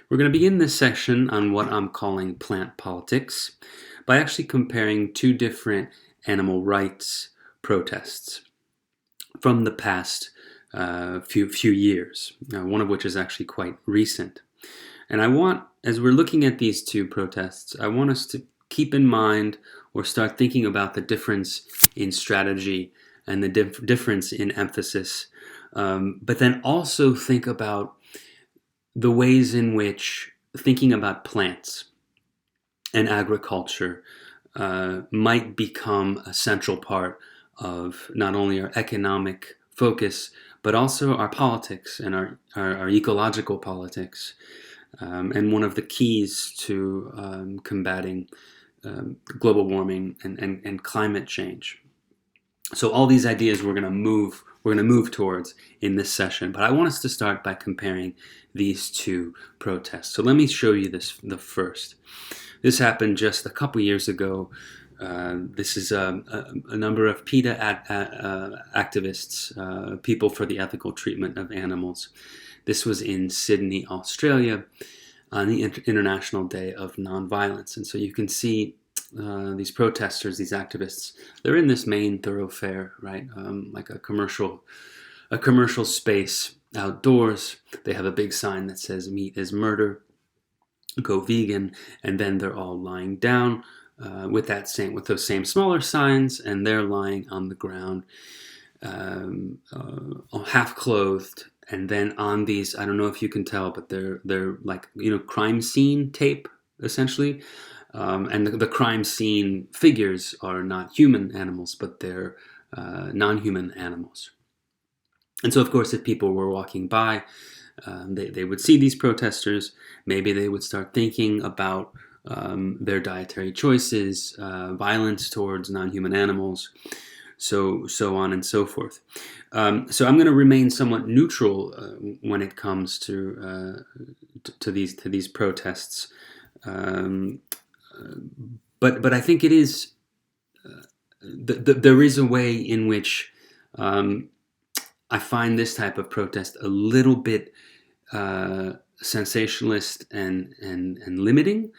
We're going to begin this section on what I'm calling plant politics by actually comparing two different animal rights protests from the past few years, one of which is actually quite recent. And I want, as we're looking at these two protests, I want us to keep in mind or start thinking about the difference in strategy and the difference in emphasis, but then also think about the ways in which thinking about plants and agriculture might become a central part of not only our economic focus, but also our politics and our ecological politics, and one of the keys to combating global warming and climate change. So all these ideas we're going to move towards in this session, but I want us to start by comparing these two protests. So let me show you the first. This happened just a couple years ago. This is a number of PETA activists, people for the ethical treatment of animals. This was in Sydney, Australia, on the International Day of Nonviolence. And so you can see these protesters, these activists, they're in this main thoroughfare, right? Like a commercial space outdoors. They have a big sign that says "Meat is murder, go vegan," and then they're all lying down with those same smaller signs, and they're lying on the ground, half clothed. And then on these, I don't know if you can tell, but they're like, crime scene tape, essentially. And the crime scene figures are not human animals, but they're non-human animals. And so, of course, if people were walking by, they would see these protesters. Maybe they would start thinking about their dietary choices, violence towards non-human animals, so on and so forth. So I'm going to remain somewhat neutral when it comes to these protests. But I think it is there is a way in which I find this type of protest a little bit sensationalist and limiting,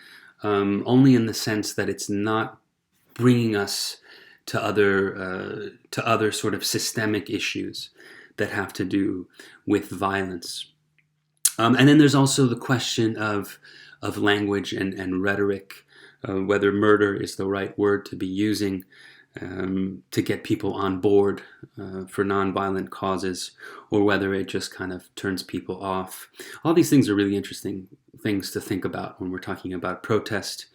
only in the sense that it's not bringing us to other sort of systemic issues that have to do with violence. And then there's also the question of language and rhetoric, whether murder is the right word to be using to get people on board for nonviolent causes, or whether it just kind of turns people off. All these things are really interesting things to think about when we're talking about protest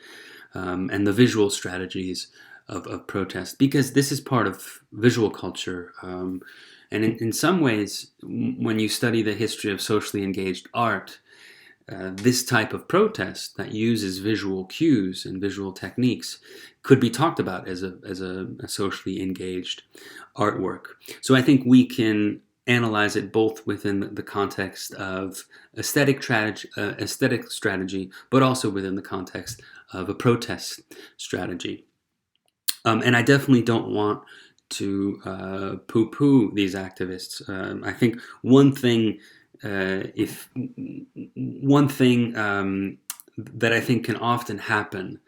and the visual strategies of protest, because this is part of visual culture. And in some ways, when you study the history of socially engaged art, this type of protest that uses visual cues and visual techniques could be talked about as a socially engaged artwork. So I think we can analyze it both within the context of aesthetic strategy, but also within the context of a protest strategy. And I definitely don't want to poo-poo these activists. I think one thing that I think can often happen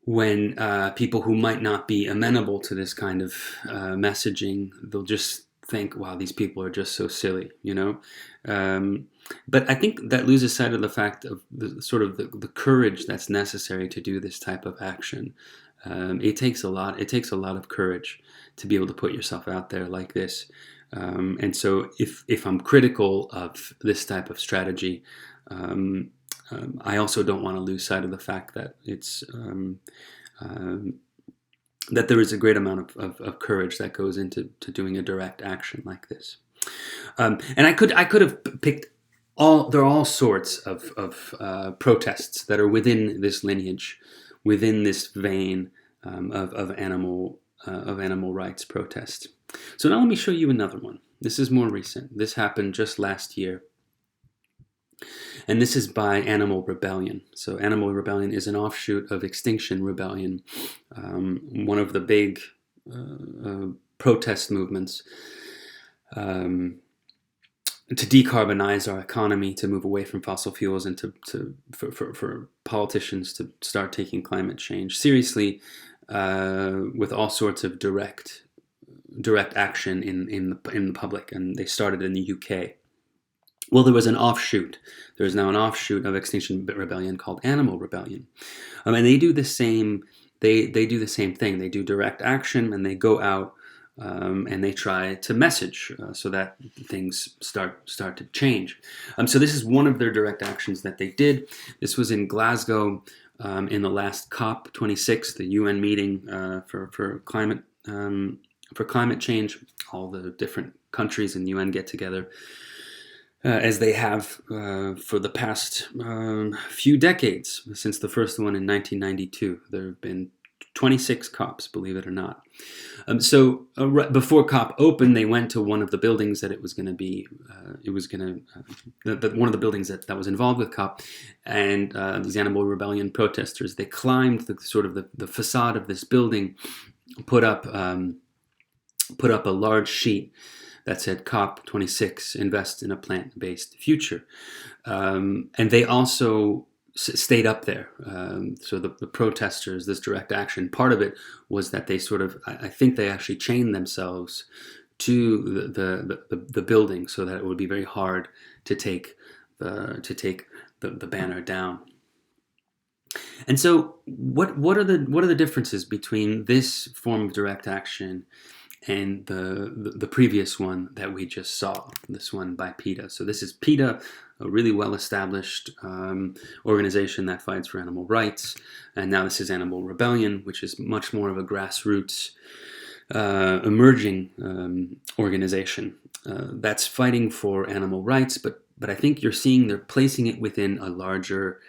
when people who might not be amenable to this kind of messaging, they'll just think, wow, these people are just so silly, But I think that loses sight of the fact of the courage that's necessary to do this type of action. It takes a lot of courage to be able to put yourself out there like this. And so if I'm critical of this type of strategy, I also don't want to lose sight of the fact that it's that there is a great amount of courage that goes into doing a direct action like this. And I could have picked there are all sorts of protests that are within this lineage, within this vein of animal rights protest. So now let me show you another one. This is more recent. This happened just last year. And this is by Animal Rebellion. So Animal Rebellion is an offshoot of Extinction Rebellion, one of the big protest movements to decarbonize our economy, to move away from fossil fuels, and for politicians to start taking climate change seriously, with all sorts of direct action in the public. And they started in the UK. Well, there was an offshoot. There is now an offshoot of Extinction Rebellion called Animal Rebellion, and they do the same. They do the same thing. They do direct action, and they go out and they try to message so that things start to change. So this is one of their direct actions that they did. This was in Glasgow in the last COP26, the UN meeting for climate change. All the different countries in the UN get together. As they have for the past few decades, since the first one in 1992. There have been 26 COPs, believe it or not. So before COP opened, they went to one of the buildings that it was going to be, one of the buildings that was involved with COP, and these Animal Rebellion protesters, they climbed the facade of this building, put up a large sheet that said COP26, invest in a plant-based future. And they also stayed up there. So the protesters, this direct action, part of it was that they I think they actually chained themselves to the building so that it would be very hard to take the banner down. And so what are the differences between this form of direct action and the previous one that we just saw, this one by PETA? So this is PETA, a really well-established organization that fights for animal rights, and now this is Animal Rebellion, which is much more of a grassroots emerging organization that's fighting for animal rights, but I think you're seeing they're placing it within a larger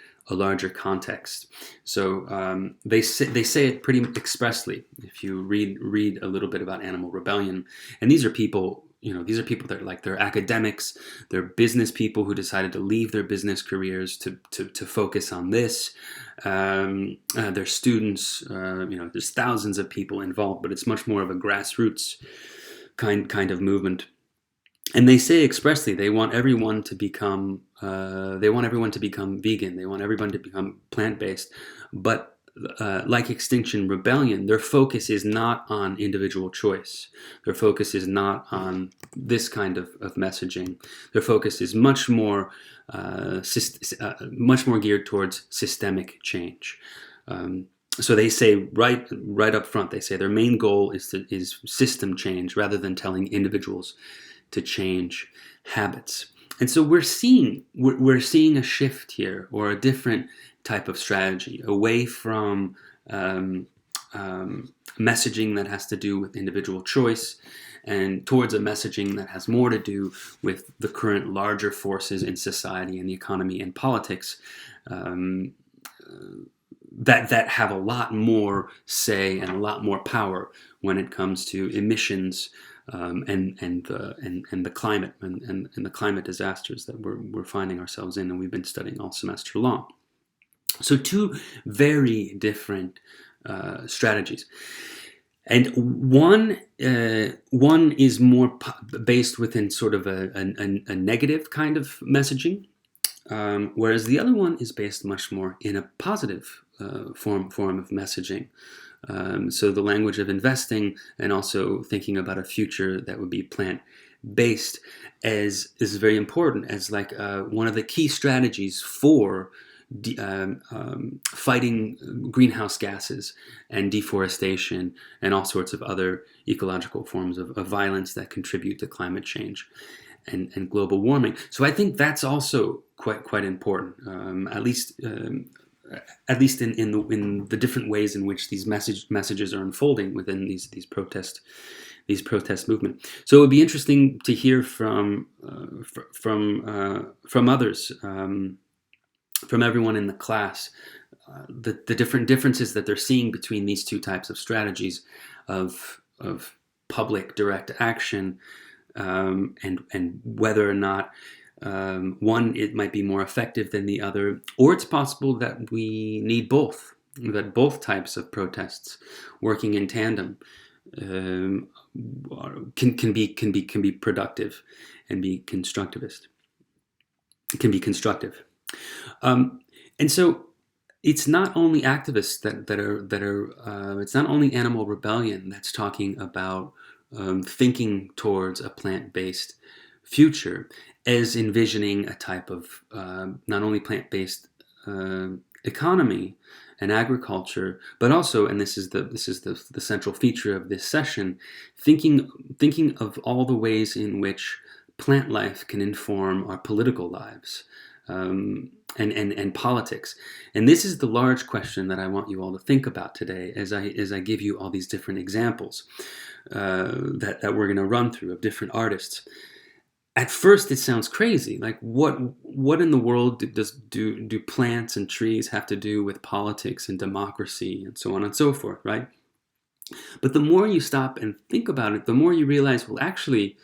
context. So they say it pretty expressly. If you read a little bit about Animal Rebellion, and these are people that they're academics, they're business people who decided to leave their business careers to focus on this. They're students. There's thousands of people involved, but it's much more of a grassroots kind of movement. And they say expressly they want everyone to become vegan. They want everyone to become plant-based. But like Extinction Rebellion, their focus is not on individual choice. Their focus is not on this kind of messaging. Their focus is much more geared towards systemic change. So they say right up front, they say their main goal is system change rather than telling individuals to change habits. And so we're seeing a shift here, or a different type of strategy, away from messaging that has to do with individual choice, and towards a messaging that has more to do with the current larger forces in society and the economy and politics, that have a lot more say and a lot more power when it comes to emissions, and the climate and the climate disasters that we're finding ourselves in, and we've been studying all semester long. So two very different strategies, and one is more based within sort of a negative kind of messaging, whereas the other one is based much more in a positive form of messaging. So the language of investing, and also thinking about a future that would be plant-based, is very important as like one of the key strategies for fighting greenhouse gases and deforestation and all sorts of other ecological forms of violence that contribute to climate change and global warming. So I think that's also quite important, at least in the different ways in which these messages are unfolding within these protest movement. So it would be interesting to hear from others, from everyone in the class, the different differences that they're seeing between these two types of strategies of public direct action, and whether or not one, it might be more effective than the other, or it's possible that we need both, that both types of protests working in tandem can be productive and be constructivist. It can be constructive. And so it's not only activists that are it's not only Animal Rebellion that's talking about thinking towards a plant-based future as envisioning a type of not only plant-based economy and agriculture, but also, and this is the central feature of this session, thinking of all the ways in which plant life can inform our political lives and politics. And this is the large question that I want you all to think about today as I give you all these different examples that we're going to run through of different artists. At first, it sounds crazy. Like, what in the world do plants and trees have to do with politics and democracy and so on and so forth, right? But the more you stop and think about it, the more you realize, well, actually,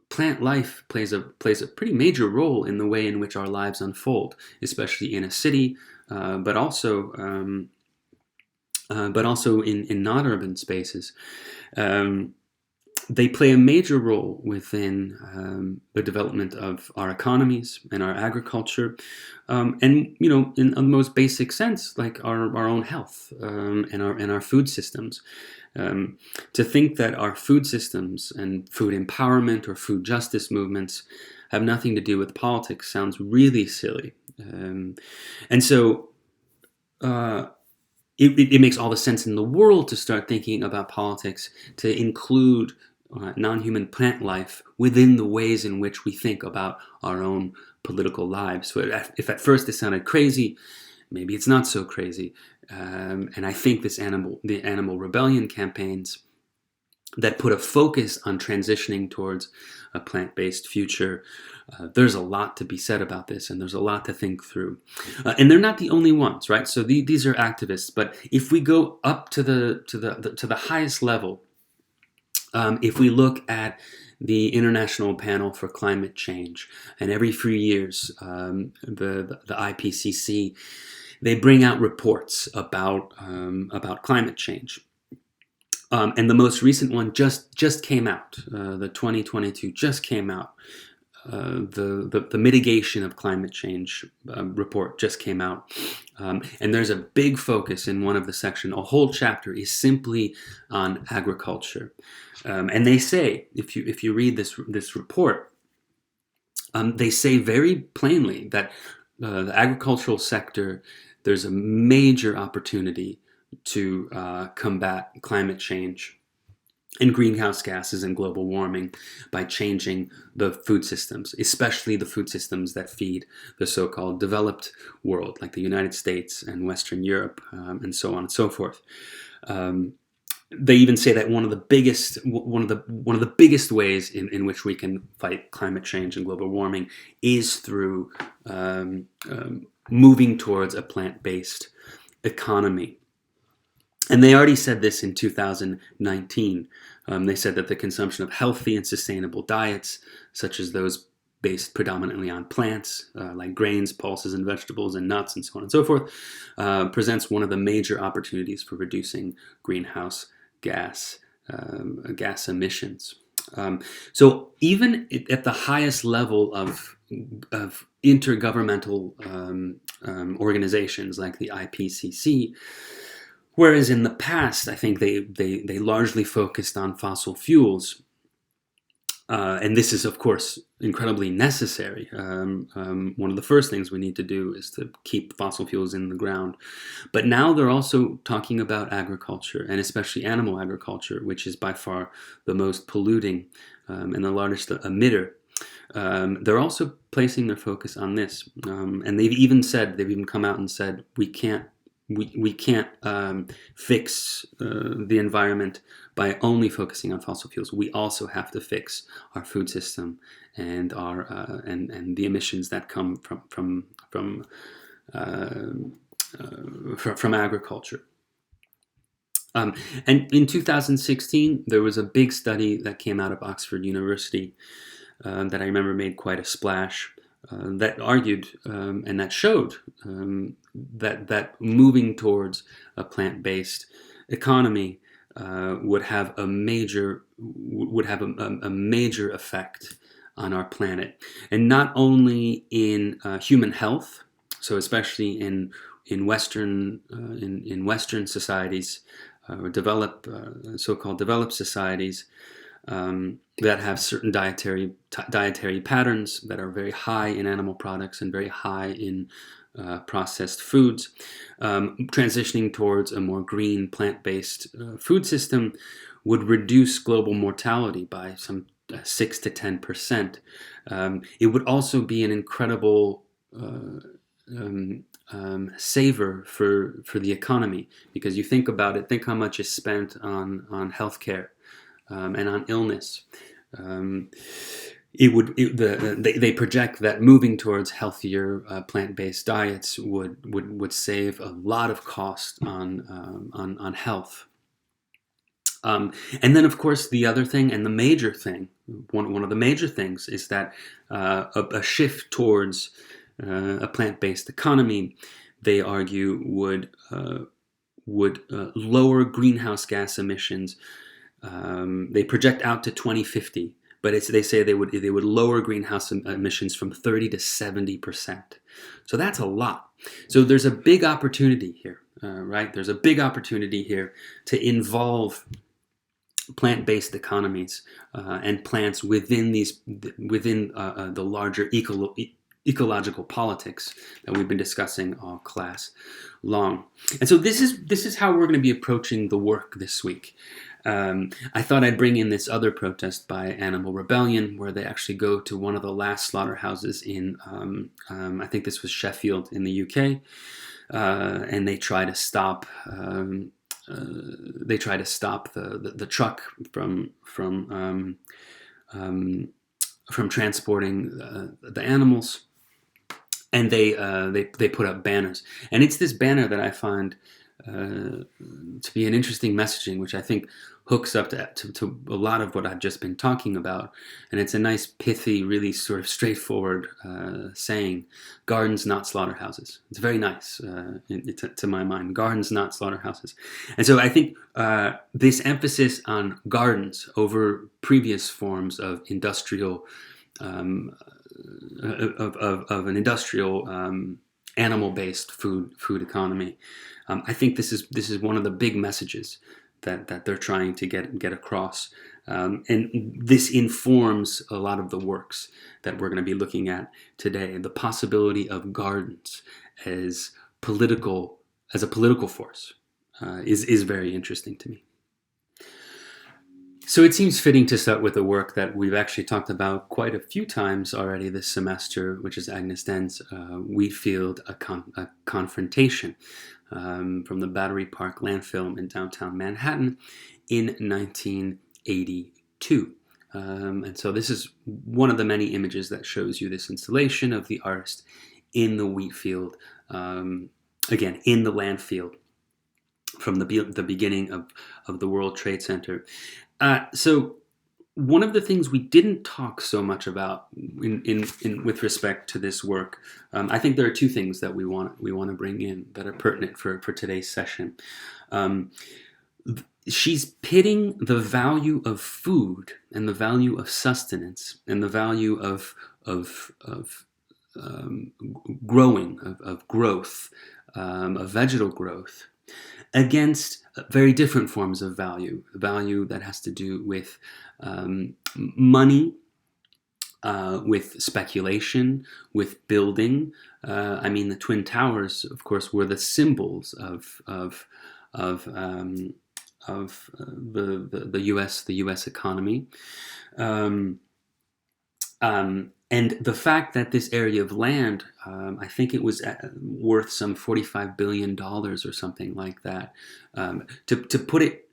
plant life plays a pretty major role in the way in which our lives unfold, especially in a city, but also in non-urban spaces. They play a major role within the development of our economies and our agriculture, and in the most basic sense, like our own health and our food systems. To think that our food systems and food empowerment or food justice movements have nothing to do with politics sounds really silly, and so it makes all the sense in the world to start thinking about politics to include non-human plant life within the ways in which we think about our own political lives. So if at first it sounded crazy, maybe it's not so crazy. And I think the Animal Rebellion campaigns that put a focus on transitioning towards a plant-based future, there's a lot to be said about this, and there's a lot to think through. And they're not the only ones, right? So these are activists, but if we go up to the highest level, if we look at the International Panel for Climate Change, and every few years, the IPCC, they bring out reports about climate change. And the most recent one just came out. The 2022 just came out. The mitigation of climate change report just came out. And there's a big focus in one of the section. A whole chapter is simply on agriculture. And they say, if you read this report, they say very plainly that the agricultural sector, there's a major opportunity to combat climate change and greenhouse gases and global warming by changing the food systems, especially the food systems that feed the so-called developed world, like the United States and Western Europe, and so on and so forth. They even say that one of the biggest ways in which we can fight climate change and global warming is through moving towards a plant-based economy. And they already said this in 2019. They said that the consumption of healthy and sustainable diets, such as those based predominantly on plants, like grains, pulses, and vegetables, and nuts, and so on and so forth, presents one of the major opportunities for reducing greenhouse gas emissions. So even at the highest level of intergovernmental organizations like the IPCC, whereas in the past, I think they largely focused on fossil fuels, and this is, of course, incredibly necessary. One of the first things we need to do is to keep fossil fuels in the ground. But now they're also talking about agriculture, and especially animal agriculture, which is by far the most polluting and the largest emitter. They're also placing their focus on this, and they've even come out and said we can't fix the environment by only focusing on fossil fuels. We also have to fix our food system and our and the emissions that come from agriculture. And in 2016, there was a big study that came out of Oxford University that I remember made quite a splash. That argued and that showed that moving towards a plant-based economy would have a major effect on our planet, and not only in human health. So especially in Western societies, or so-called developed societies, that have certain dietary patterns that are very high in animal products and very high in processed foods. Transitioning towards a more green, plant-based food system would reduce global mortality by some 6 to 10%. It would also be an incredible saver for the economy, because you think about it, think how much is spent on healthcare and on illness. They project that moving towards healthier plant-based diets would save a lot of cost on health. And then, of course, the other thing, and the major thing, one of the major things, is that a shift towards a plant-based economy, they argue, would lower greenhouse gas emissions. They project out to 2050, but they say they would lower greenhouse emissions from 30 to 70%. So that's a lot. So there's a big opportunity here, right? There's a big opportunity here to involve plant-based economies and plants within the larger ecological politics that we've been discussing all class long. And so this is how we're going to be approaching the work this week. I thought I'd bring in this other protest by Animal Rebellion, where they actually go to one of the last slaughterhouses in, I think this was Sheffield in the UK, and they try to stop the truck from transporting the animals, and they put up banners, and it's this banner that I find to be an interesting messaging, which I think hooks up to a lot of what I've just been talking about. And it's a nice, pithy, really sort of straightforward saying, "Gardens, not slaughterhouses." It's very nice to my mind. Gardens, not slaughterhouses. And so I think this emphasis on gardens over previous forms of industrial of an industrial animal-based food economy. I think this is one of the big messages that they're trying to get across, and this informs a lot of the works that we're going to be looking at today. The possibility of gardens as a political force is very interesting to me. So it seems fitting to start with a work that we've actually talked about quite a few times already this semester, which is Agnes De's Wheatfield, a Confrontation, from the Battery Park landfill in downtown Manhattan in 1982. And so this is one of the many images that shows you this installation of the artist in the wheat field, again, in the landfill from the beginning of the World Trade Center. So one of the things we didn't talk so much about in with respect to this work, I think there are two things that we want to bring in that are pertinent for today's session. She's pitting the value of food and the value of sustenance and the value of growing, of growth, of vegetal growth, against very different forms of value that has to do with money, with speculation, with building. I mean, the Twin Towers, of course, were the symbols of the U.S. economy. And the fact that this area of land, I think it was worth some $45 billion or something like that, to put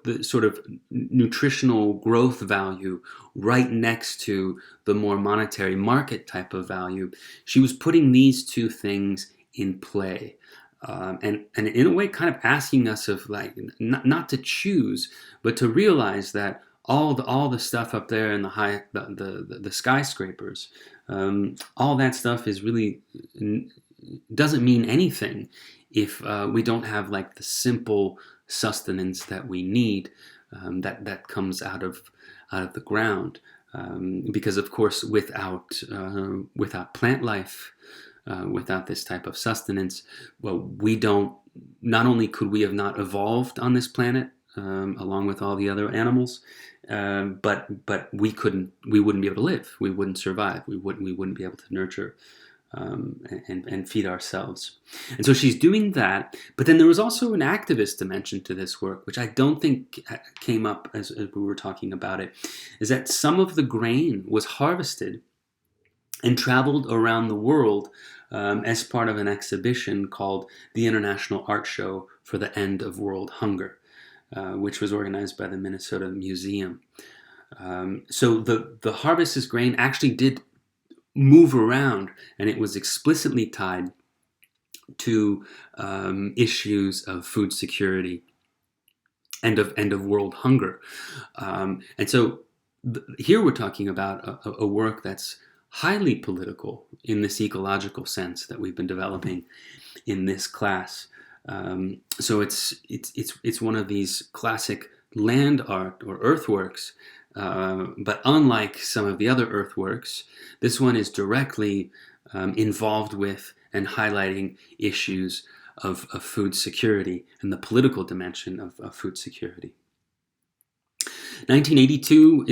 the sort of nutritional growth value right next to the more monetary market type of value, she was putting these two things in play. And in a way kind of asking us of like not to choose, but to realize that all the stuff up there in the skyscrapers, all that stuff is really doesn't mean anything if we don't have like the simple sustenance that we need, that comes out of the ground. Because of course, without plant life, without this type of sustenance, well, we don't. Not only could we have not evolved on this planet along with all the other animals, but we wouldn't be able to live. We wouldn't survive. We wouldn't be able to nurture and feed ourselves. And so she's doing that. But then there was also an activist dimension to this work, which I don't think came up as we were talking about it, is that some of the grain was harvested and traveled around the world as part of an exhibition called the International Art Show for the End of World Hunger, which was organized by the Minnesota Museum. So the harvested grain actually did move around, and it was explicitly tied to issues of food security and of world hunger. And so here we're talking about a work that's highly political in this ecological sense that we've been developing in this class. So it's one of these classic land art or earthworks, but unlike some of the other earthworks, this one is directly involved with and highlighting issues of food security and the political dimension of food security. 1982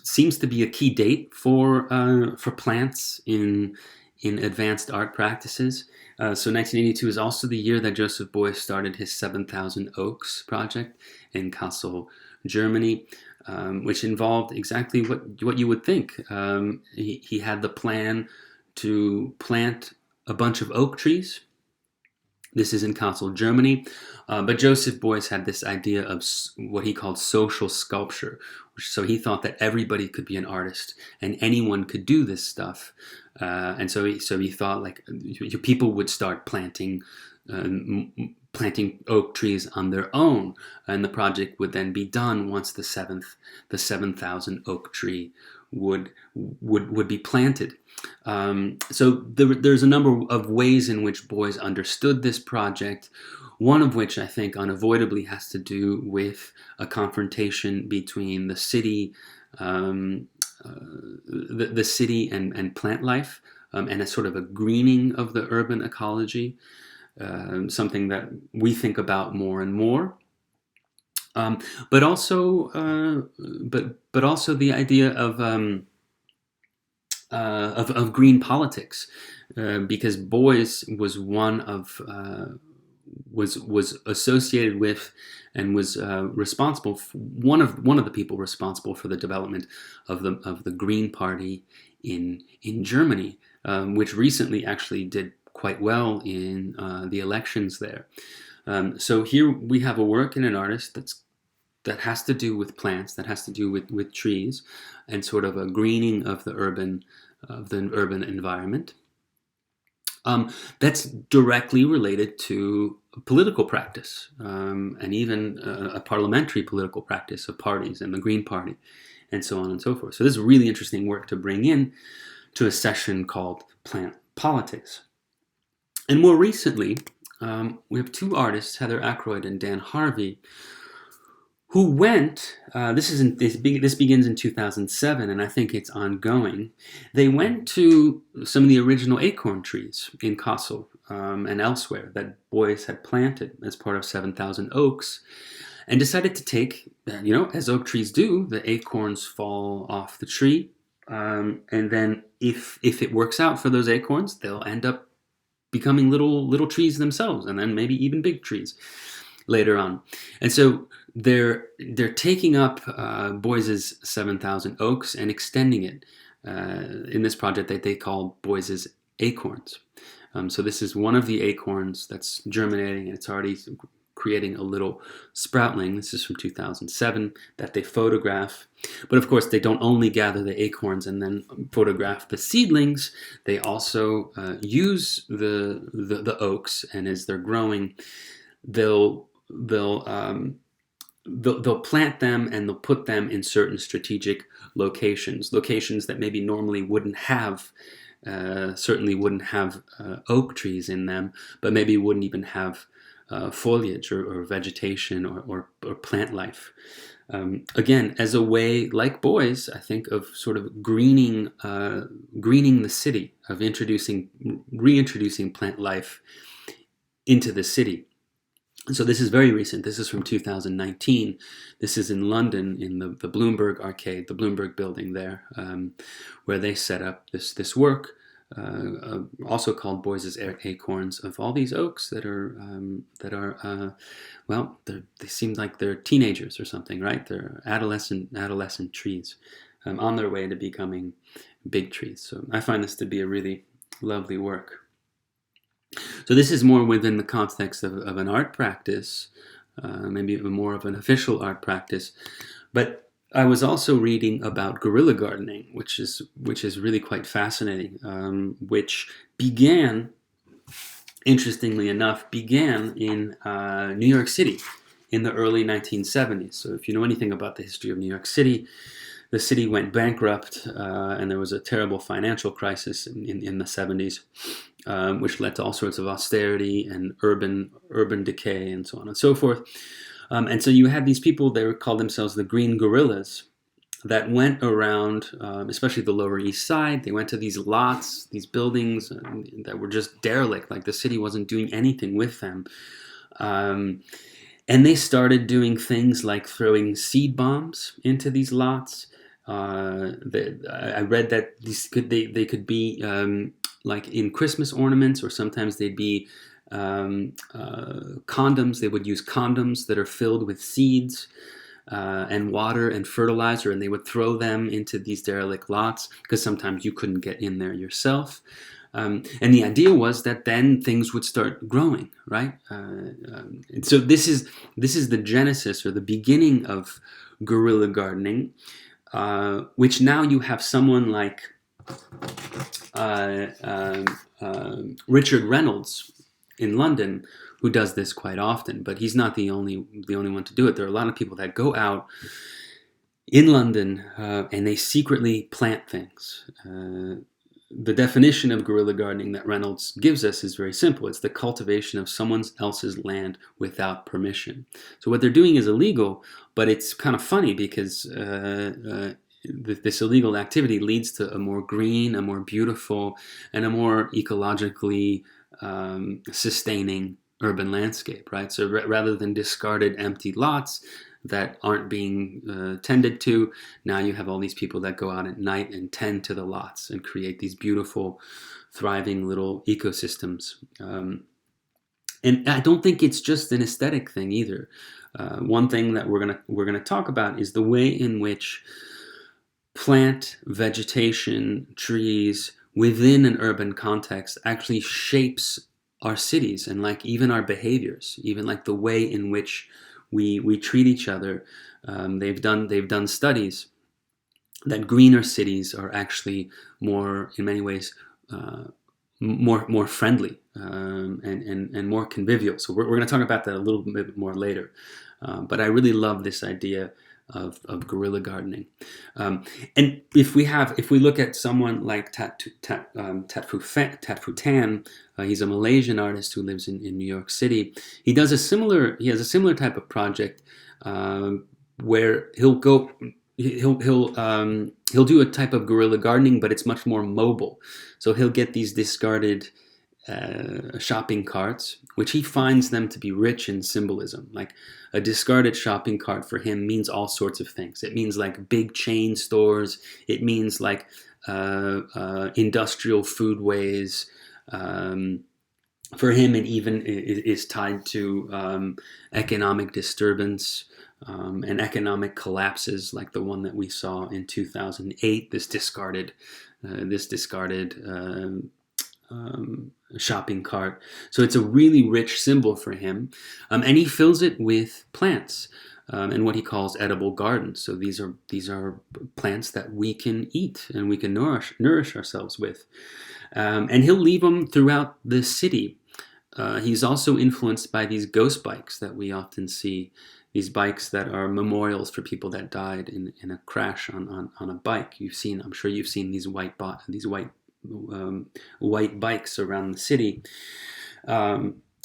seems to be a key date for plants in advanced art practices. So 1982 is also the year that Joseph Beuys started his 7,000 Oaks project in Kassel, Germany, which involved exactly what you would think. He had the plan to plant a bunch of oak trees. This is in Kassel, Germany. But Joseph Beuys had this idea of what he called social sculpture. So he thought that everybody could be an artist and anyone could do this stuff. And so he thought like people would start planting oak trees on their own, and the project would then be done once the 7,000 oak tree would be planted. So there's a number of ways in which Beuys understood this project, one of which I think unavoidably has to do with a confrontation between the city, the city and plant life, and a sort of a greening of the urban ecology, something that we think about more and more. But also the idea of green politics, because Beuys was was associated with and was responsible one of the people responsible for the development of the Green Party in Germany, which recently actually did quite well in the elections there. So here we have a work in an artist that has to do with plants, that has to do with trees, and sort of a greening of the urban environment. That's directly related to political practice, and even a parliamentary political practice of parties and the Green Party, and so on and so forth. So this is really interesting work to bring in to a session called Plant Politics. And more recently, we have two artists, Heather Ackroyd and Dan Harvey, who went, this begins in 2007, and I think it's ongoing. They went to some of the original acorn trees in Kassel and elsewhere that Beuys had planted as part of 7,000 Oaks, and decided to take, as oak trees do, the acorns fall off the tree, and then if it works out for those acorns, they'll end up becoming little trees themselves, and then maybe even big trees later on. And so they're taking up Beuys's 7,000 Oaks and extending it in this project that they call Beuys's Acorns. So this is one of the acorns that's germinating, and it's already creating a little sproutling. This is from 2007 that they photograph. But of course, they don't only gather the acorns and then photograph the seedlings. They also use the oaks, and as they're growing, they'll plant them and they'll put them in certain strategic locations that maybe normally wouldn't have, certainly wouldn't have oak trees in them, but maybe wouldn't even have foliage or vegetation or plant life. Again, as a way, like boys, I think, of sort of greening the city, of reintroducing plant life into the city. So this is very recent. This is from 2019. This is in London, in the Bloomberg Arcade, the Bloomberg building there, where they set up this work, also called Boys' Acorns, of all these oaks that are well, they seem like they're teenagers or something, right? They're adolescent trees, on their way to becoming big trees. So I find this to be a really lovely work. So this is more within the context of an art practice, maybe even more of an official art practice. But I was also reading about guerrilla gardening, which is really quite fascinating, which began, interestingly enough, in New York City in the early 1970s. So if you know anything about the history of New York City, the city went bankrupt, and there was a terrible financial crisis in the 70s, which led to all sorts of austerity and urban decay and so on and so forth. And so you had these people, they called themselves the Green Guerrillas, that went around, especially the Lower East Side. They went to these lots, these buildings that were just derelict, like the city wasn't doing anything with them. And they started doing things like throwing seed bombs into these lots. I read that they could be like in Christmas ornaments, or sometimes they'd be condoms. They would use condoms that are filled with seeds and water and fertilizer, and they would throw them into these derelict lots because sometimes you couldn't get in there yourself. And the idea was that then things would start growing, right? And so this is the genesis or the beginning of guerrilla gardening, which now you have someone like Richard Reynolds in London who does this quite often, but he's not the only one to do it. There are a lot of people that go out in London and they secretly plant things. The definition of guerrilla gardening that Reynolds gives us is very simple. It's the cultivation of someone else's land without permission. So what they're doing is illegal, but it's kind of funny because this illegal activity leads to a more green, a more beautiful, and a more ecologically sustaining urban landscape, right? So rather than discarded empty lots that aren't being tended to, now you have all these people that go out at night and tend to the lots and create these beautiful, thriving little ecosystems. And I don't think it's just an aesthetic thing either. One thing that we're gonna talk about is the way in which plant, vegetation, trees within an urban context actually shapes our cities and like even our behaviors, even like the way in which we treat each other. They've done studies that greener cities are actually more, in many ways, more friendly and more convivial. So we're going to talk about that a little bit more later. But I really love this idea of guerrilla gardening. And if we look at someone like Tat Phu Tan, he's a Malaysian artist who lives in New York City. He has a similar type of project where he'll do a type of guerrilla gardening, but it's much more mobile. So he'll get these discarded shopping carts, which he finds them to be rich in symbolism. Like a discarded shopping cart for him means all sorts of things. It means like big chain stores. It means like industrial foodways. For him, it even is tied to economic disturbance and economic collapses, like the one that we saw in 2008. This discarded shopping cart. So it's a really rich symbol for him, and he fills it with plants and what he calls edible gardens. So these are plants that we can eat and we can nourish ourselves with, and he'll leave them throughout the city. He's also influenced by these ghost bikes that we often see. These bikes that are memorials for people that died in a crash on a bike. I'm sure you've seen these white bikes around the city.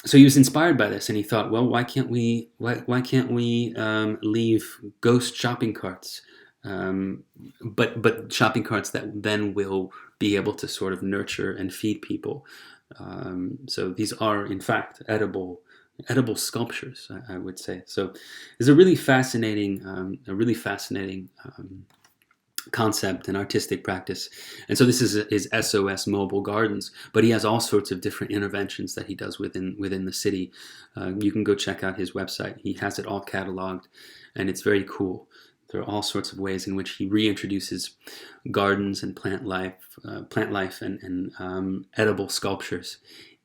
so he was inspired by this, and he thought, well, why can't we leave ghost shopping carts, but shopping carts that then will be able to sort of nurture and feed people. So these are, in fact, edible sculptures, I would say. So it's a really fascinating, concept and artistic practice. And so this is his SOS Mobile Gardens, but he has all sorts of different interventions that he does within the city. You can go check out his website. He has it all cataloged, and it's very cool. There are all sorts of ways in which he reintroduces gardens and plant life and edible sculptures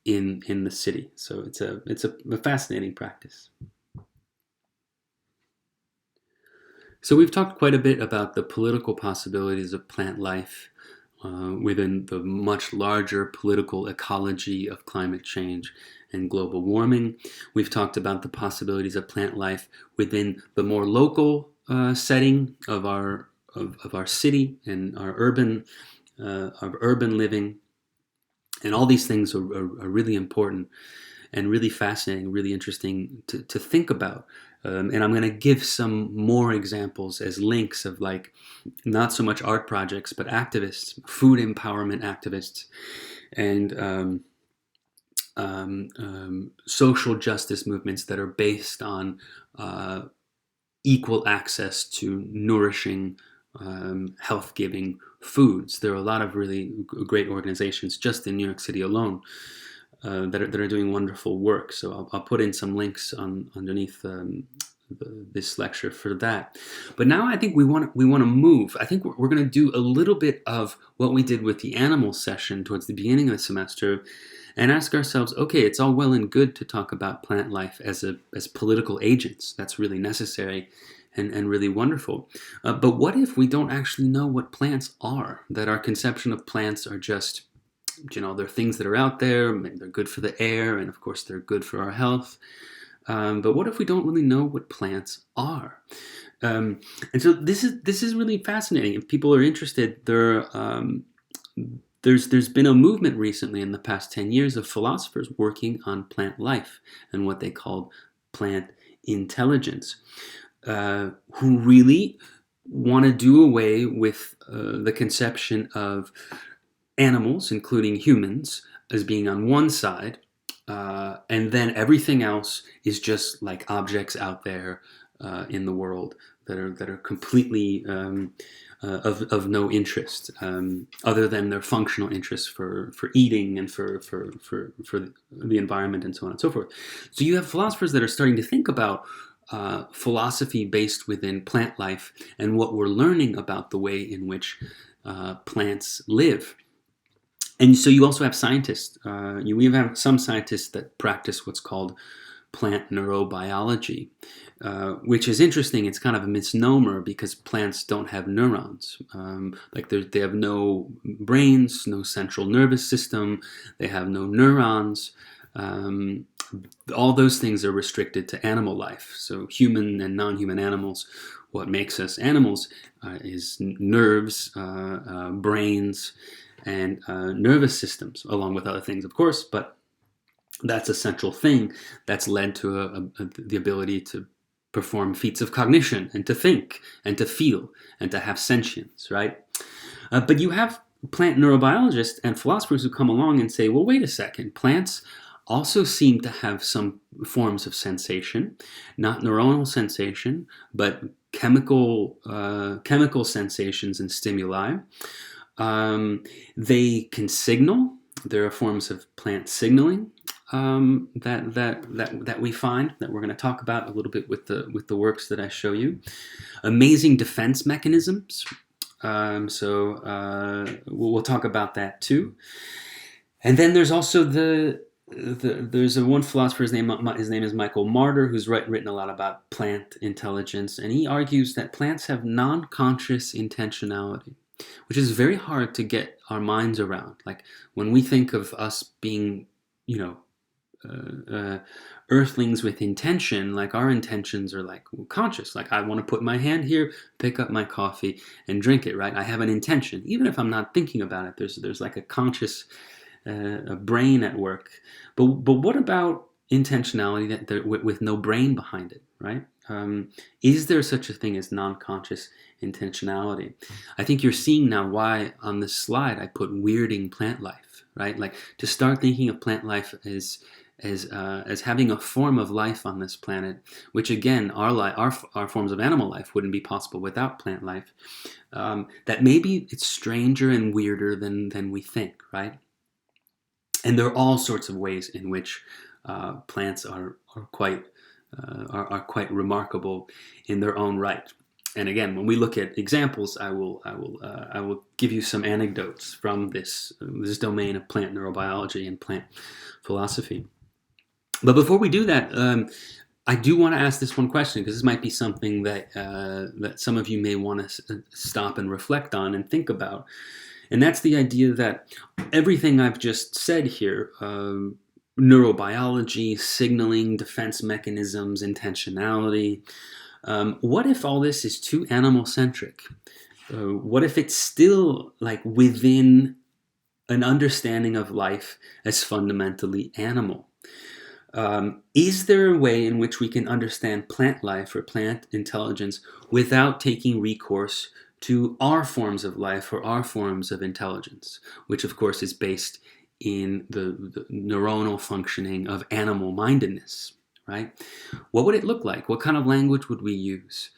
in the city. So it's a fascinating practice. So we've talked quite a bit about the political possibilities of plant life within the much larger political ecology of climate change and global warming. We've talked about the possibilities of plant life within the more local setting of our city and our urban living, and all these things are really important and really fascinating, really interesting to think about. And I'm going to give some more examples as links of, like, not so much art projects, but activists, food empowerment activists, and social justice movements that are based on equal access to nourishing, health-giving foods. There are a lot of really great organizations just in New York City alone that are doing wonderful work. So I'll put in some links underneath this lecture for that. But now I think we want to move. I think we're going to do a little bit of what we did with the animal session towards the beginning of the semester, and ask ourselves, okay, it's all well and good to talk about plant life as political agents. That's really necessary and really wonderful. But what if we don't actually know what plants are? That our conception of plants are just, they're things that are out there, they're good for the air, and of course they're good for our health. But what if we don't really know what plants are? And so this is really fascinating. If people are interested, there's been a movement recently in the past 10 years of philosophers working on plant life and what they call plant intelligence, who really want to do away with the conception of animals, including humans, as being on one side, and then everything else is just like objects out there in the world that are completely of no interest, other than their functional interests for eating and for the environment and so on and so forth. So you have philosophers that are starting to think about philosophy based within plant life and what we're learning about the way in which plants live. And so you also have scientists. We have some scientists that practice what's called plant neurobiology, which is interesting. It's kind of a misnomer because plants don't have neurons. They have no brains, no central nervous system. They have no neurons. All those things are restricted to animal life. So human and non-human animals, what makes us animals is nerves, brains, and nervous systems, along with other things, of course, but that's a central thing that's led to the ability to perform feats of cognition and to think and to feel and to have sentience, right? But you have plant neurobiologists and philosophers who come along and say, well, wait a second, plants also seem to have some forms of sensation, not neuronal sensation, but chemical sensations and stimuli. They can signal. There are forms of plant signaling that we find, that we're going to talk about a little bit with the works that I show you. Amazing defense mechanisms. So we'll talk about that too. And then there's also there's one philosopher. His name is Michael Marder, who's written a lot about plant intelligence, and he argues that plants have non-conscious intentionality, which is very hard to get our minds around. Like when we think of us being, earthlings with intention, like our intentions are like conscious. Like I want to put my hand here, pick up my coffee, and drink it. Right? I have an intention, even if I'm not thinking about it. There's like a conscious brain at work. But what about intentionality with no brain behind it, right? Is there such a thing as non-conscious intentionality? I think you're seeing now why on this slide I put weirding plant life, right? Like to start thinking of plant life as having a form of life on this planet, which again, our forms of animal life wouldn't be possible without plant life. That maybe it's stranger and weirder than we think, right? And there are all sorts of ways in which plants are quite remarkable in their own right. And again, when we look at examples, I will give you some anecdotes from this domain of plant neurobiology and plant philosophy. But before we do that, I do want to ask this one question, because this might be something that some of you may want to stop and reflect on and think about. And that's the idea that everything I've just said here, neurobiology, signaling, defense mechanisms, intentionality, what if all this is too animal-centric? What if it's still like within an understanding of life as fundamentally animal? Is there a way in which we can understand plant life or plant intelligence without taking recourse to our forms of life or our forms of intelligence, which of course is based in the neuronal functioning of animal mindedness, right? What would it look like? What kind of language would we use?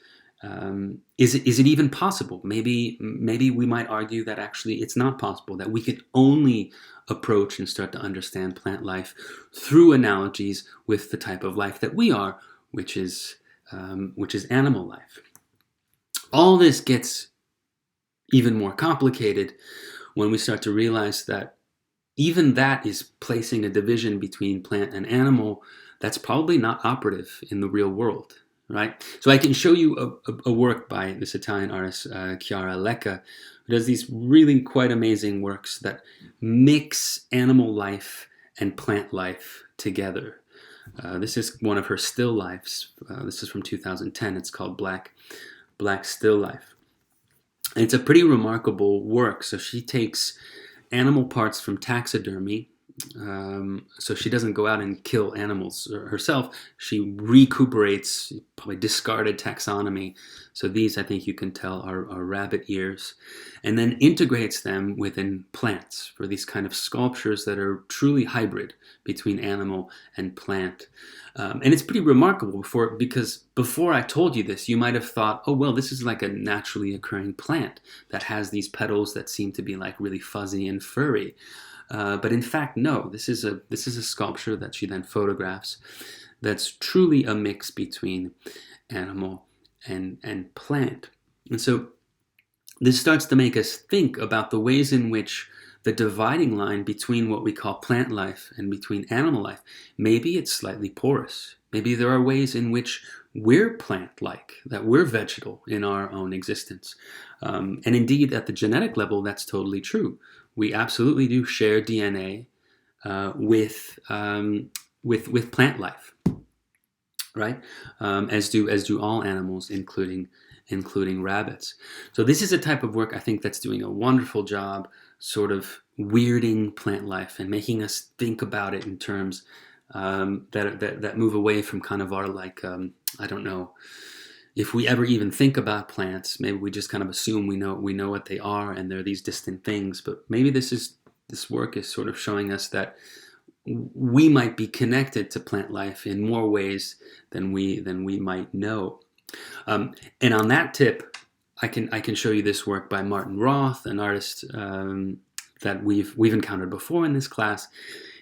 Is it even possible? Maybe we might argue that actually it's not possible, that we could only approach and start to understand plant life through analogies with the type of life that we are, which is animal life. All this gets even more complicated when we start to realize that even that is placing a division between plant and animal that's probably not operative in the real world, right? So I can show you a work by this Italian artist, Chiara Lecca, who does these really quite amazing works that mix animal life and plant life together. This is one of her still lifes. This is from 2010. It's called Black Still Life. And it's a pretty remarkable work. So she takes animal parts from taxidermy. So she doesn't go out and kill animals herself. She recuperates probably discarded taxonomy. So these, I think you can tell, are rabbit ears. And then integrates them within plants for these kind of sculptures that are truly hybrid between animal and plant. And it's pretty remarkable because before I told you this, you might have thought, oh, well, this is like a naturally occurring plant that has these petals that seem to be like really fuzzy and furry. But in fact, no, this is a sculpture that she then photographs that's truly a mix between animal and plant. And so this starts to make us think about the ways in which the dividing line between what we call plant life and between animal life, maybe it's slightly porous. Maybe there are ways in which we're plant-like, that we're vegetal in our own existence. And indeed, at the genetic level, that's totally true. We absolutely do share DNA with plant life, right? As do all animals, including rabbits. So this is a type of work I think that's doing a wonderful job sort of weirding plant life and making us think about it in terms that move away from kind of our I don't know, if we ever even think about plants, maybe we just kind of assume we know what they are and they're these distant things. But maybe this work is sort of showing us that we might be connected to plant life in more ways than we might know. And on that tip, I can show you this work by Martin Roth, an artist that we've encountered before in this class.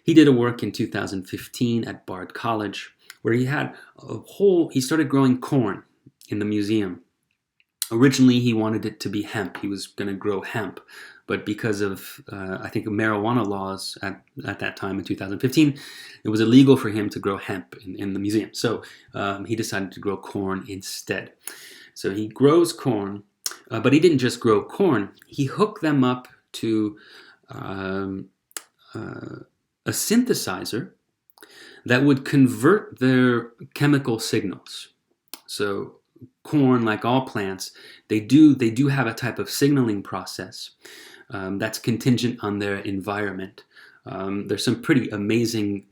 He did a work in 2015 at Bard College where he started growing corn in the museum. Originally, he wanted it to be hemp. He was going to grow hemp, but because of I think marijuana laws at that time in 2015, it was illegal for him to grow hemp in the museum. So he decided to grow corn instead. So he grows corn, but he didn't just grow corn. He hooked them up to a synthesizer that would convert their chemical signals. So corn, like all plants, they do have a type of signaling process that's contingent on their environment. There's some pretty amazing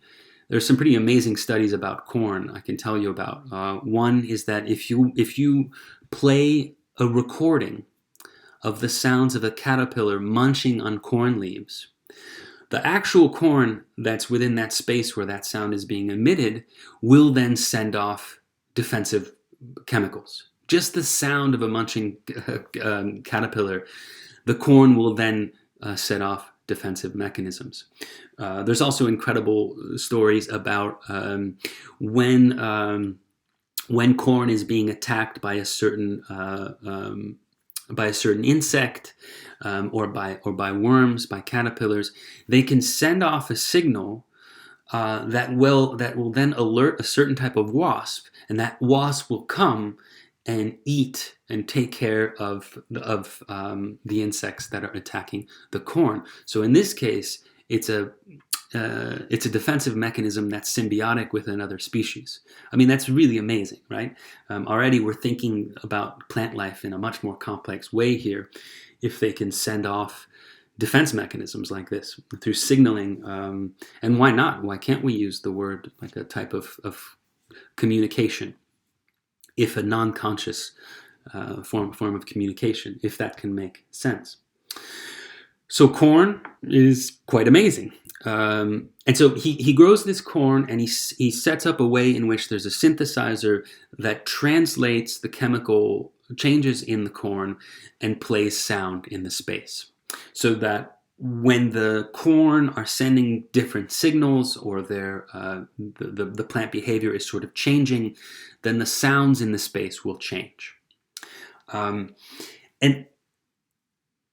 there's some pretty amazing studies about corn I can tell you about. One is that if you play a recording of the sounds of a caterpillar munching on corn leaves, the actual corn that's within that space where that sound is being emitted will then send off defensive chemicals. Just the sound of a munching caterpillar, the corn will then set off defensive mechanisms. There's also incredible stories about when corn is being attacked by a certain insect or by worms, by caterpillars, they can send off a signal that will then alert a certain type of wasp, and that wasp will come and eat and take care of the insects that are attacking the corn. So in this case, it's a defensive mechanism that's symbiotic with another species. I mean, that's really amazing, right? Already we're thinking about plant life in a much more complex way here, if they can send off defense mechanisms like this through signaling. And why not? Why can't we use the word like a type of communication, if a non-conscious form of communication, if that can make sense? So corn is quite amazing. And so he grows this corn, and he sets up a way in which there's a synthesizer that translates the chemical changes in the corn and plays sound in the space, so that when the corn are sending different signals, or the plant behavior is sort of changing, then the sounds in the space will change. And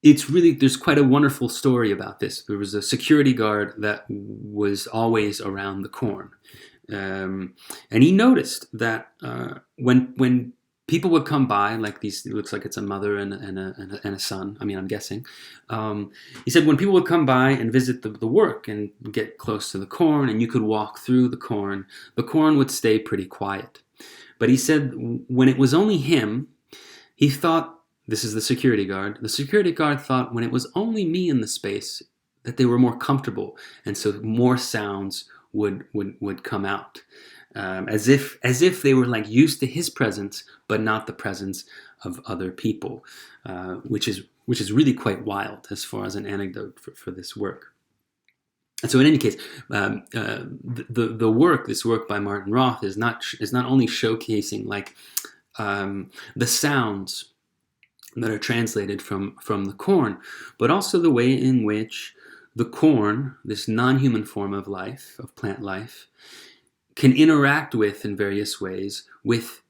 it's really, there's quite a wonderful story about this. There was a security guard that was always around the corn. And he noticed that when people would come by, like these, it looks like it's a mother and a son, I mean, I'm guessing. He said when people would come by and visit the work and get close to the corn, and you could walk through the corn would stay pretty quiet. But he said when it was only him, he thought, this is the security guard thought when it was only me in the space, that they were more comfortable, and so more sounds would come out, as if they were like used to his presence, but not the presence of other people, which is really quite wild as far as an anecdote for this work. And so in any case, this work by Martin Roth is not only showcasing like the sounds that are translated from the corn, but also the way in which the corn, this non-human form of life, of plant life, can interact with, in various ways, with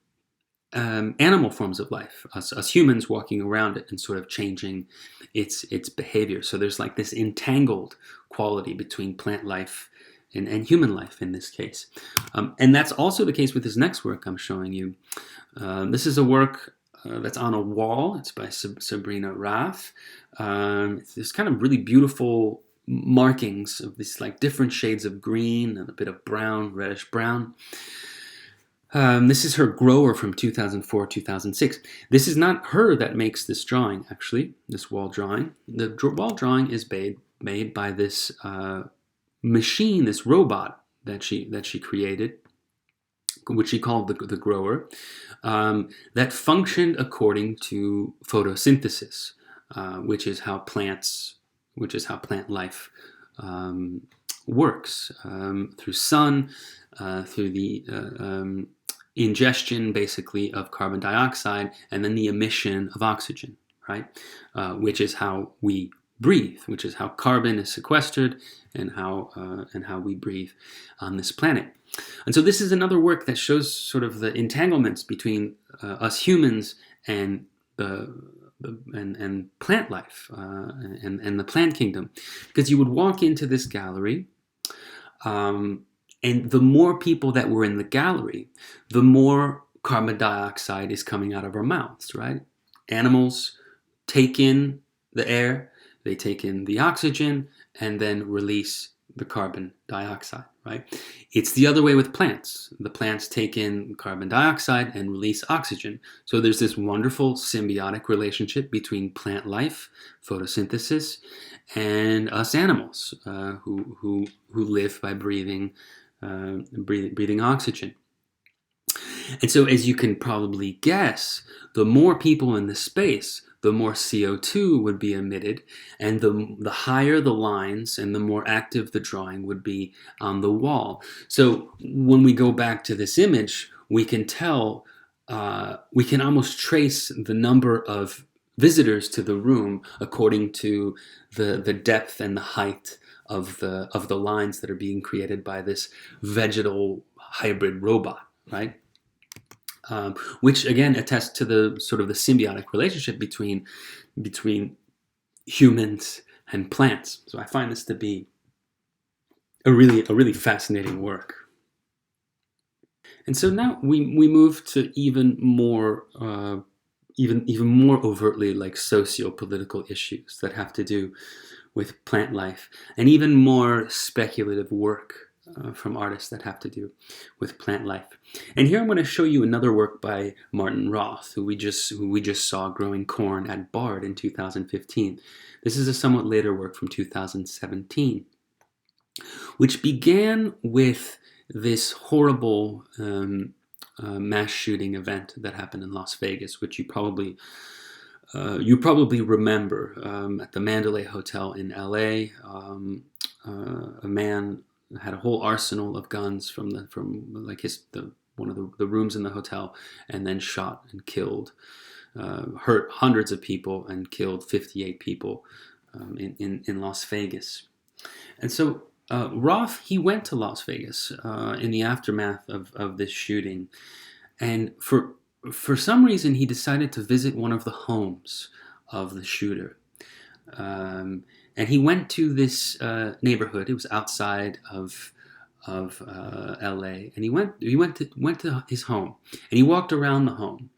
animal forms of life, us humans walking around it and sort of changing its behavior. So there's like this entangled quality between plant life and human life in this case. And that's also the case with this next work I'm showing you. This is a work that's on a wall. It's by Sabrina Roth. There's kind of really beautiful markings of these like different shades of green and a bit of brown, reddish brown. This is her grower from 2004-2006. This is not her that makes this drawing, actually, this wall drawing. The wall drawing is made by this machine, this robot that she created, which she called the grower, that functioned according to photosynthesis, which is how plant life works, through sun, through the ingestion, basically, of carbon dioxide, and then the emission of oxygen, right? Which is how we breathe, which is how carbon is sequestered, and how we breathe on this planet. And so this is another work that shows sort of the entanglements between us humans and plant life and the plant kingdom, because you would walk into this gallery, and the more people that were in the gallery, the more carbon dioxide is coming out of our mouths, right? Animals take in the air, they take in the oxygen, and then release the carbon dioxide, right? It's the other way with plants. The plants take in carbon dioxide and release oxygen. So there's this wonderful symbiotic relationship between plant life, photosynthesis, and us animals who live by breathing breathing oxygen. And so, as you can probably guess, the more people in the space, the more CO2 would be emitted, and the higher the lines and the more active the drawing would be on the wall. So when we go back to this image, we can tell, we can almost trace the number of visitors to the room according to the depth and the height of the lines that are being created by this vegetal hybrid robot, right? Which again attests to the sort of the symbiotic relationship between humans and plants. So I find this to be a really fascinating work. And so now we move to even more overtly like socio-political issues that have to do with plant life, and even more speculative work from artists that have to do with plant life. And here I'm going to show you another work by Martin Roth, who we just saw growing corn at Bard in 2015. This is a somewhat later work from 2017, which began with this horrible mass shooting event that happened in Las Vegas, which you probably remember, at the Mandalay Hotel in LA. A man had a whole arsenal of guns from one of the rooms in the hotel, and then shot and killed, hurt hundreds of people and killed 58 people in Las Vegas. And so Roth, he went to Las Vegas in the aftermath of this shooting, and for some reason he decided to visit one of the homes of the shooter. And he went to this neighborhood. It was outside of LA, and he went to his home, and he walked around the home,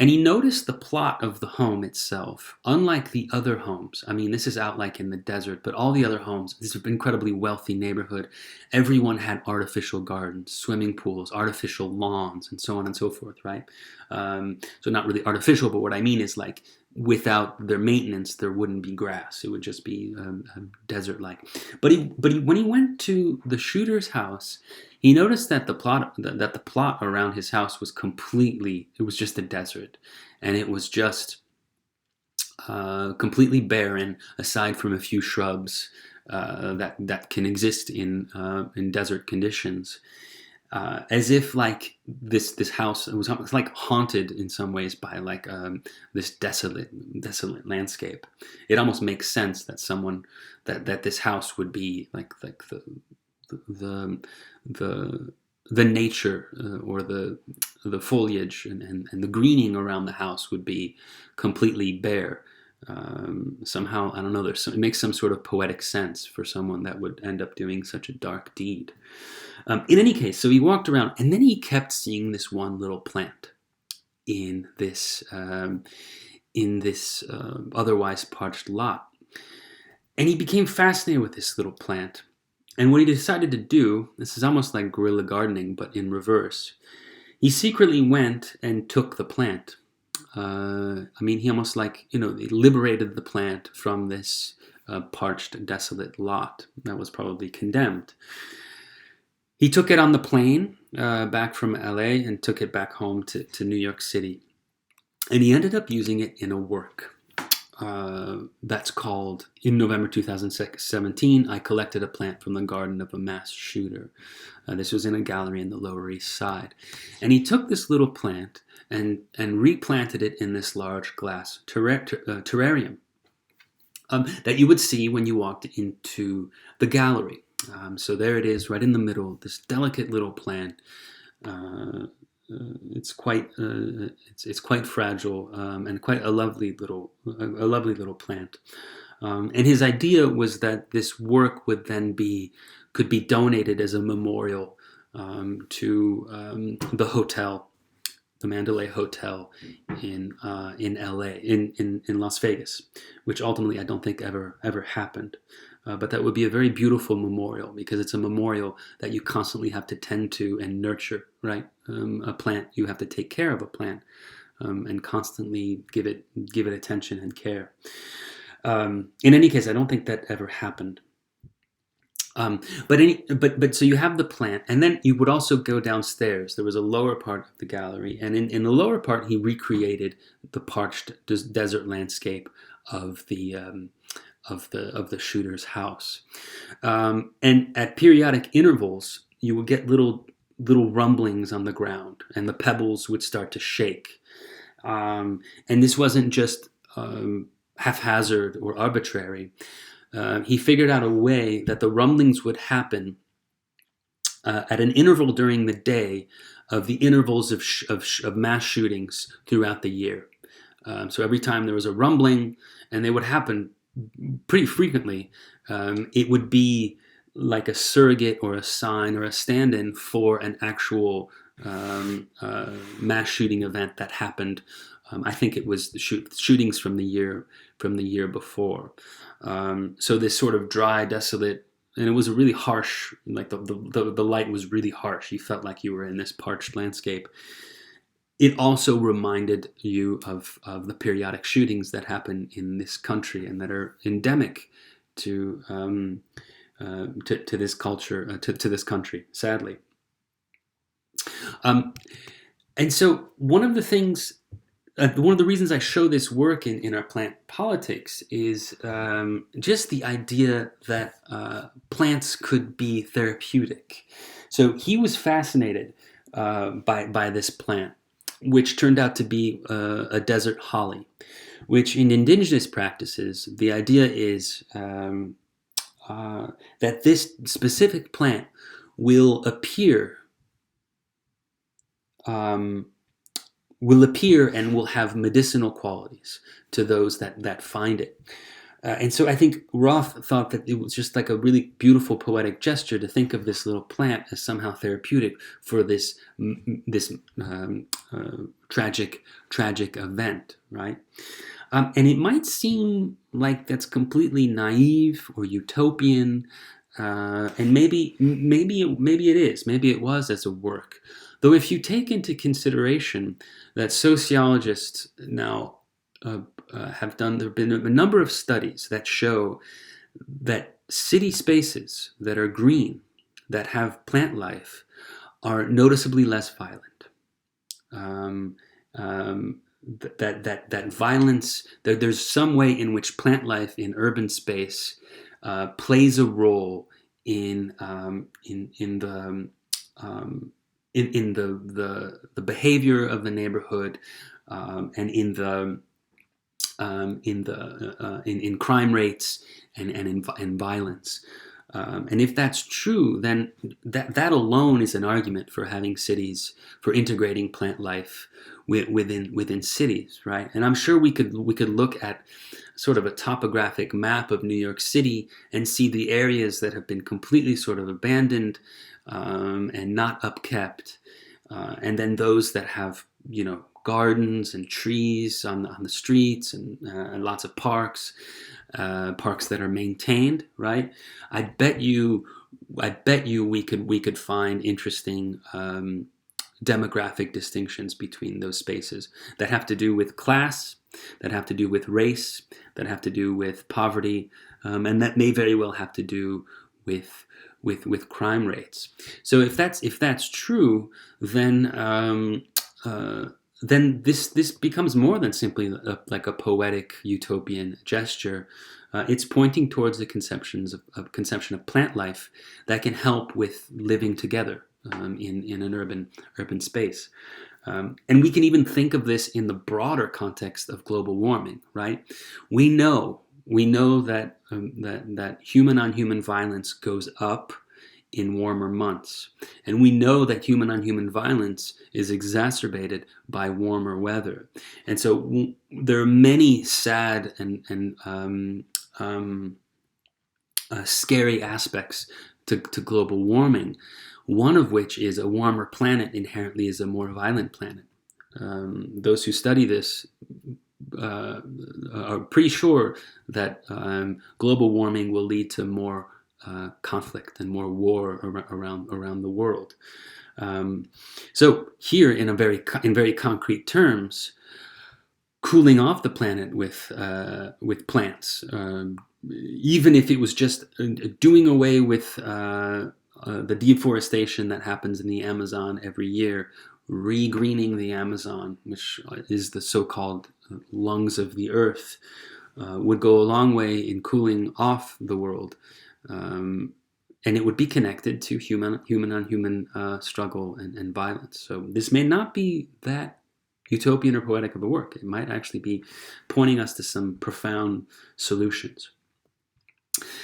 and he noticed the plot of the home itself. Unlike the other homes, I mean, this is out like in the desert, but all the other homes, this is an incredibly wealthy neighborhood. Everyone had artificial gardens, swimming pools, artificial lawns, and so on and so forth, right? So not really artificial, but what I mean is like, without their maintenance, there wouldn't be grass. It would just be desert-like. But when he went to the shooter's house, he noticed that the plot around his house was it was just a desert, and it was just completely barren, aside from a few shrubs that can exist in desert conditions. As if like this house was like haunted in some ways by like this desolate landscape. It almost makes sense that that this house would be like the nature or the foliage and the greening around the house would be completely bare. Somehow, I don't know, it makes some sort of poetic sense for someone that would end up doing such a dark deed. In any case, so he walked around, and then he kept seeing this one little plant in this otherwise parched lot, and he became fascinated with this little plant. And what he decided to do, this is almost like guerrilla gardening, but in reverse. He secretly went and took the plant. He almost he liberated the plant from this parched, desolate lot that was probably condemned. He took it on the plane back from LA and took it back home to New York City. And he ended up using it in a work that's called, in November 2017, I Collected a Plant from the Garden of a Mass Shooter. This was in a gallery in the Lower East Side. And he took this little plant and replanted it in this large glass terrarium that you would see when you walked into the gallery. So there it is, right in the middle, this delicate little plant. It's quite fragile and quite a lovely little plant. And his idea was that this work could be donated as a memorial to the hotel, the Mandalay Hotel in LA, in Las Vegas, which ultimately I don't think ever happened. But that would be a very beautiful memorial, because it's a memorial that you constantly have to tend to and nurture, right? A plant, you have to take care of a plant and constantly give it attention and care. In any case, I don't think that ever happened. But so you have the plant, and then you would also go downstairs. There was a lower part of the gallery, and in the lower part, he recreated the parched desert landscape of the shooter's house. And at periodic intervals, you would get little rumblings on the ground, and the pebbles would start to shake. And this wasn't just haphazard or arbitrary. He figured out a way that the rumblings would happen at an interval during the day of the intervals of mass shootings throughout the year. So every time there was a rumbling, and they would happen pretty frequently, it would be like a surrogate or a sign or a stand-in for an actual mass shooting event that happened. I think it was the shootings from the year before. So this sort of dry, desolate, and it was a really harsh, like the light was really harsh. You felt like you were in this parched landscape. It also reminded you of the periodic shootings that happen in this country and that are endemic to this culture, to this country, sadly. And so one of the reasons I show this work in our plant politics is just the idea that plants could be therapeutic. So he was fascinated by this plant, which turned out to be a desert holly, which in indigenous practices, the idea is that this specific plant will appear and will have medicinal qualities to those that find it. And so I think Roth thought that it was just like a really beautiful poetic gesture to think of this little plant as somehow therapeutic for this tragic event, right? And it might seem like that's completely naive or utopian, and maybe it is. Maybe it was as a work. Though if you take into consideration that sociologists now have done, there have been a number of studies that show that city spaces that are green, that have plant life, are noticeably less violent. That violence, there's some way in which plant life in urban space plays a role in the behavior of the neighborhood, and in crime rates and in violence. And if that's true, then that alone is an argument for having cities, for integrating plant life within cities, right? And I'm sure we could look at sort of a topographic map of New York City and see the areas that have been completely sort of abandoned and not upkept, and then those that have, gardens and trees on the streets and lots of parks that are maintained, right? I bet you we could find interesting demographic distinctions between those spaces that have to do with class, that have to do with race, that have to do with poverty, and that may very well have to do with crime rates. So if that's true, then this becomes more than simply like a poetic utopian gesture. It's pointing towards the conception of plant life that can help with living together in an urban space. And we can even think of this in the broader context of global warming, right? We know that that human-on-human violence goes up in warmer months, and we know that human-on-human violence is exacerbated by warmer weather. And so there are many sad and scary aspects to global warming. One of which is a warmer planet inherently is a more violent planet. Those who study this are pretty sure that global warming will lead to more conflict and more war around the world. So here, in very concrete terms, cooling off the planet with plants, even if it was just doing away with the deforestation that happens in the Amazon every year, regreening the Amazon, which is the so-called lungs of the earth, would go a long way in cooling off the world. And it would be connected to human-on-human struggle and violence. So this may not be that utopian or poetic of a work. It might actually be pointing us to some profound solutions.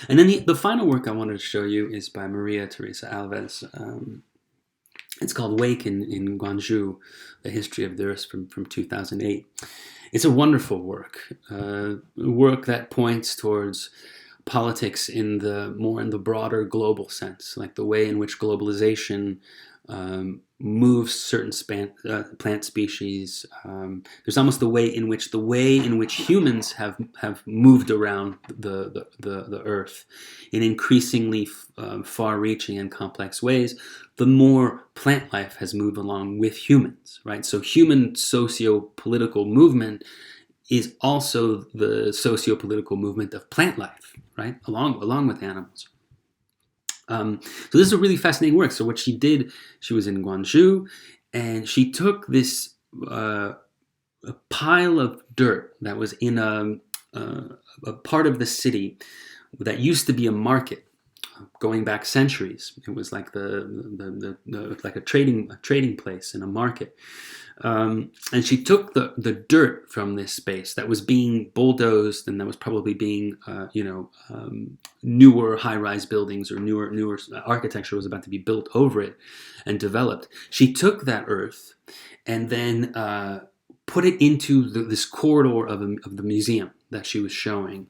And then the final work I wanted to show you is by Maria Teresa Alves. It's called Awaken in Guangzhou, The History of the Earth from 2008. It's a wonderful work, work that points towards politics in the broader global sense, like the way in which globalization moves certain plant species. There's almost the way in which humans have moved around the earth in increasingly far-reaching and complex ways. The more plant life has moved along with humans, right? So human socio-political movement is also the socio-political movement of plant life, right? Along with animals. So this is a really fascinating work. So what she did, she was in Guangzhou, and she took this a pile of dirt that was in a part of the city that used to be a market, going back centuries. It was like like a trading place and a market. And she took the dirt from this space that was being bulldozed, and that was probably being, newer high-rise buildings or newer architecture was about to be built over it and developed. She took that earth and then put it into this corridor of the museum that she was showing.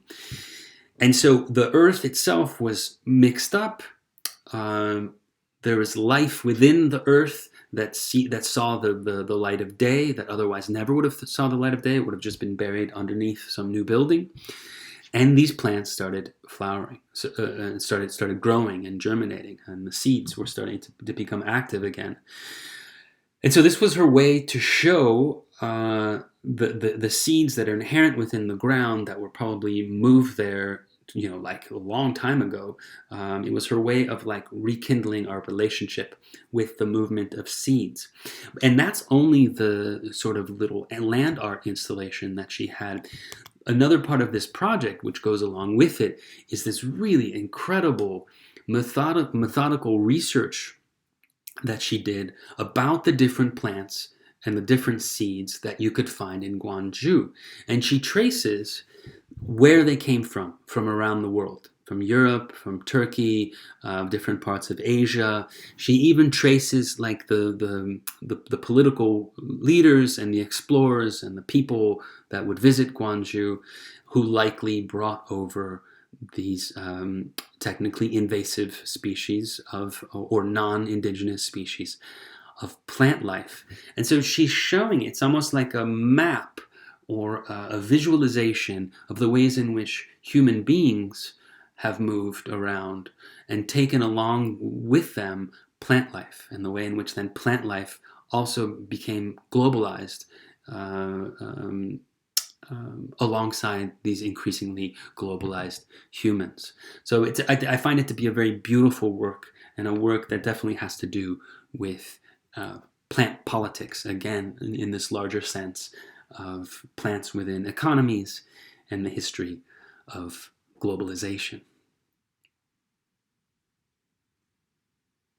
And so the earth itself was mixed up. There was life within the earth that saw the light of day, that otherwise never would have saw the light of day. It would have just been buried underneath some new building. And these plants started flowering, and started growing and germinating, and the seeds were starting to become active again. And so this was her way to show the seeds that are inherent within the ground that were probably moved there, like a long time ago. It was her way of like rekindling our relationship with the movement of seeds. And that's only the sort of little land art installation that she had. Another part of this project, which goes along with it, is this really incredible methodical research that she did about the different plants and the different seeds that you could find in Guangzhou. And she traces where they came from around the world, from Europe, from Turkey, different parts of Asia. She even traces like the political leaders and the explorers and the people that would visit Guangzhou, who likely brought over these technically invasive species or non-indigenous species of plant life. And so she's showing it's almost like a map or a visualization of the ways in which human beings have moved around and taken along with them plant life, and the way in which then plant life also became globalized alongside these increasingly globalized humans. So I find it to be a very beautiful work, and a work that definitely has to do with plant politics, again, in this larger sense of plants within economies and the history of globalization.